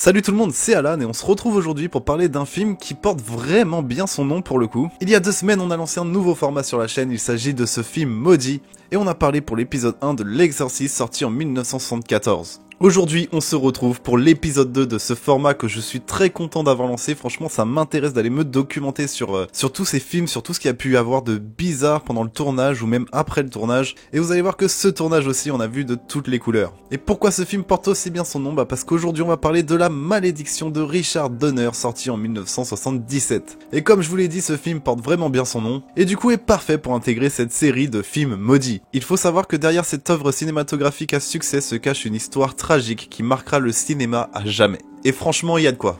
Salut tout le monde, c'est Alan et on se retrouve aujourd'hui pour parler d'un film qui porte vraiment bien son nom pour le coup. Il y a 2 semaines, on a lancé un nouveau format sur la chaîne, il s'agit de ce film maudit, et on a parlé pour l'épisode 1 de L'Exorciste sorti en 1974. Aujourd'hui, on se retrouve pour l'épisode 2 de ce format que je suis très content d'avoir lancé. Franchement, ça m'intéresse d'aller me documenter sur tous ces films, sur tout ce qu'il y a pu y avoir de bizarre pendant le tournage ou même après le tournage. Et vous allez voir que ce tournage aussi, on a vu de toutes les couleurs. Et pourquoi ce film porte aussi bien son nom? Parce qu'aujourd'hui, on va parler de La Malédiction de Richard Donner, sorti en 1977. Et comme je vous l'ai dit, ce film porte vraiment bien son nom, et du coup est parfait pour intégrer cette série de films maudits. Il faut savoir que derrière cette œuvre cinématographique à succès se cache une histoire tragique qui marquera le cinéma à jamais. Et franchement, il y a de quoi.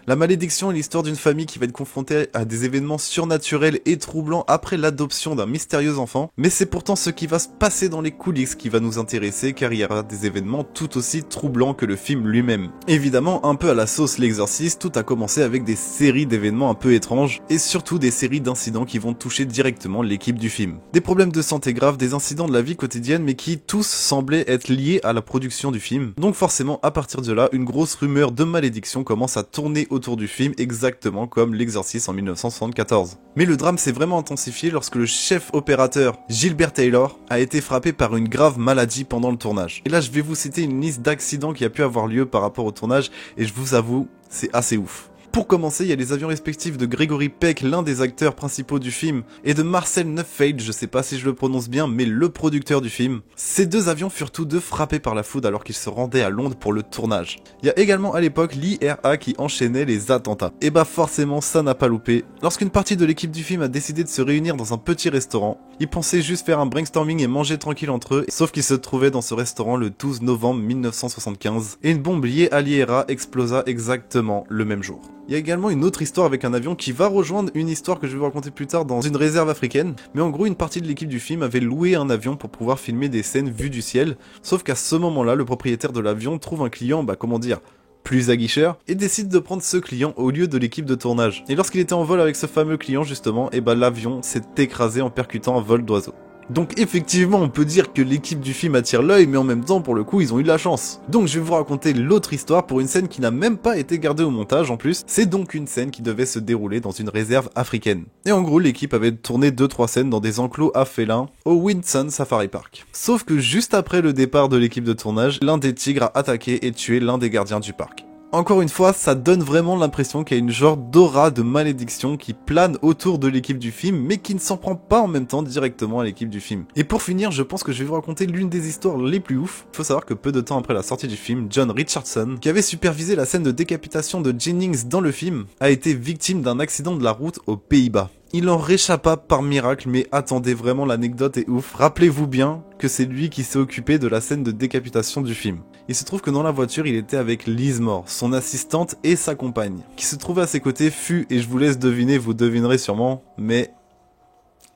La Malédiction est l'histoire d'une famille qui va être confrontée à des événements surnaturels et troublants après l'adoption d'un mystérieux enfant, mais c'est pourtant ce qui va se passer dans les coulisses qui va nous intéresser, car il y aura des événements tout aussi troublants que le film lui-même. Évidemment, un peu à la sauce L'Exorciste, tout a commencé avec des séries d'événements un peu étranges, et surtout des séries d'incidents qui vont toucher directement l'équipe du film. Des problèmes de santé graves, des incidents de la vie quotidienne, mais qui tous semblaient être liés à la production du film. Donc forcément, à partir de là, une grosse rumeur de malédiction commence à tourner autour du film, exactement comme L'Exorciste en 1974. Mais le drame s'est vraiment intensifié lorsque le chef opérateur Gilbert Taylor a été frappé par une grave maladie pendant le tournage. Et là je vais vous citer une liste d'accidents qui a pu avoir lieu par rapport au tournage, et je vous avoue, c'est assez ouf. Pour commencer, il y a les avions respectifs de Gregory Peck, l'un des acteurs principaux du film, et de Marcel Neufeld, je sais pas si je le prononce bien, mais le producteur du film. Ces deux avions furent tous deux frappés par la foudre alors qu'ils se rendaient à Londres pour le tournage. Il y a également à l'époque l'IRA qui enchaînait les attentats. Et bah forcément, ça n'a pas loupé. Lorsqu'une partie de l'équipe du film a décidé de se réunir dans un petit restaurant, ils pensaient juste faire un brainstorming et manger tranquille entre eux, sauf qu'ils se trouvaient dans ce restaurant le 12 novembre 1975, et une bombe liée à l'IRA explosa exactement le même jour. Il y a également une autre histoire avec un avion qui va rejoindre une histoire que je vais vous raconter plus tard dans une réserve africaine, mais en gros une partie de l'équipe du film avait loué un avion pour pouvoir filmer des scènes vues du ciel, sauf qu'à ce moment-là, le propriétaire de l'avion trouve un client, plus aguicheur, et décide de prendre ce client au lieu de l'équipe de tournage. Et lorsqu'il était en vol avec ce fameux client justement, l'avion s'est écrasé en percutant un vol d'oiseau. Donc effectivement, on peut dire que l'équipe du film attire l'œil, mais en même temps, pour le coup, ils ont eu de la chance. Donc je vais vous raconter l'autre histoire pour une scène qui n'a même pas été gardée au montage en plus. C'est donc une scène qui devait se dérouler dans une réserve africaine. Et en gros, l'équipe avait tourné 2-3 scènes dans des enclos à félins au Windsor Safari Park. Sauf que juste après le départ de l'équipe de tournage, l'un des tigres a attaqué et tué l'un des gardiens du parc. Encore une fois, ça donne vraiment l'impression qu'il y a une genre d'aura de malédiction qui plane autour de l'équipe du film, mais qui ne s'en prend pas en même temps directement à l'équipe du film. Et pour finir, je pense que je vais vous raconter l'une des histoires les plus ouf. Faut savoir que peu de temps après la sortie du film, John Richardson, qui avait supervisé la scène de décapitation de Jennings dans le film, a été victime d'un accident de la route aux Pays-Bas. Il en réchappa par miracle, mais attendez, vraiment l'anecdote est ouf. Rappelez-vous bien que c'est lui qui s'est occupé de la scène de décapitation du film. Il se trouve que dans la voiture, il était avec Liz Moore, son assistante et sa compagne. Qui se trouvait à ses côtés fut, et je vous laisse deviner, vous devinerez sûrement, mais...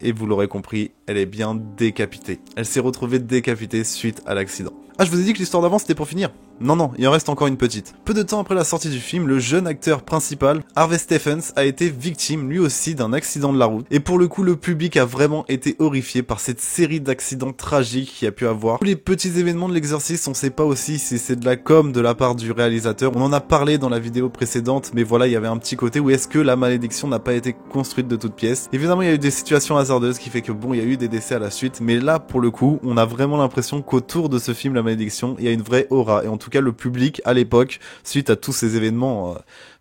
Et vous l'aurez compris, elle est bien décapitée. Elle s'est retrouvée décapitée suite à l'accident. Ah, je vous ai dit que l'histoire d'avant c'était pour finir. Non, il en reste encore une petite. Peu de temps après la sortie du film, le jeune acteur principal, Harvey Stephens, a été victime lui aussi d'un accident de la route. Et pour le coup, le public a vraiment été horrifié par cette série d'accidents tragiques qu'il y a pu avoir. Tous les petits événements de l'exorcisme, on sait pas aussi si c'est de la com de la part du réalisateur. On en a parlé dans la vidéo précédente, mais voilà, il y avait un petit côté où est-ce que la malédiction n'a pas été construite de toutes pièces. Évidemment, il y a eu des situations hasardeuses qui fait que bon, il y a eu des décès à la suite, mais là, pour le coup, on a vraiment l'impression qu'autour de ce film, La Malédiction, il y a une vraie aura. Et en tout cas, le public, à l'époque, suite à tous ces événements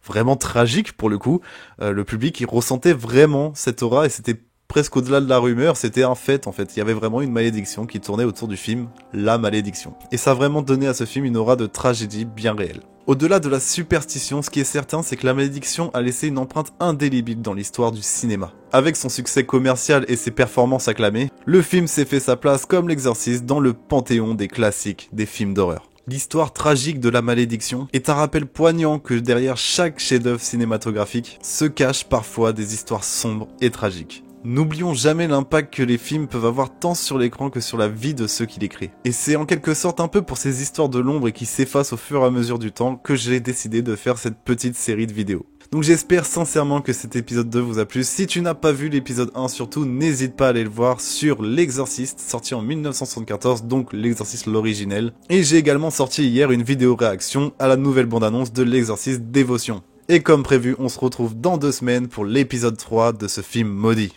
vraiment tragiques pour le coup, le public, il ressentait vraiment cette aura et c'était presque au-delà de la rumeur, c'était un fait en fait. Il y avait vraiment une malédiction qui tournait autour du film, La Malédiction. Et ça a vraiment donné à ce film une aura de tragédie bien réelle. Au-delà de la superstition, ce qui est certain, c'est que La Malédiction a laissé une empreinte indélébile dans l'histoire du cinéma. Avec son succès commercial et ses performances acclamées, le film s'est fait sa place comme L'Exorciste dans le panthéon des classiques des films d'horreur. L'histoire tragique de La Malédiction est un rappel poignant que derrière chaque chef-d'œuvre cinématographique se cachent parfois des histoires sombres et tragiques. N'oublions jamais l'impact que les films peuvent avoir tant sur l'écran que sur la vie de ceux qui les créent. Et c'est en quelque sorte un peu pour ces histoires de l'ombre et qui s'effacent au fur et à mesure du temps que j'ai décidé de faire cette petite série de vidéos. Donc j'espère sincèrement que cet épisode 2 vous a plu. Si tu n'as pas vu l'épisode 1 surtout, n'hésite pas à aller le voir sur L'Exorciste, sorti en 1974, donc L'Exorciste l'originel. Et j'ai également sorti hier une vidéo réaction à la nouvelle bande-annonce de L'Exorciste Dévotion. Et comme prévu, on se retrouve dans 2 semaines pour l'épisode 3 de ce film maudit.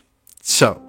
Ciao!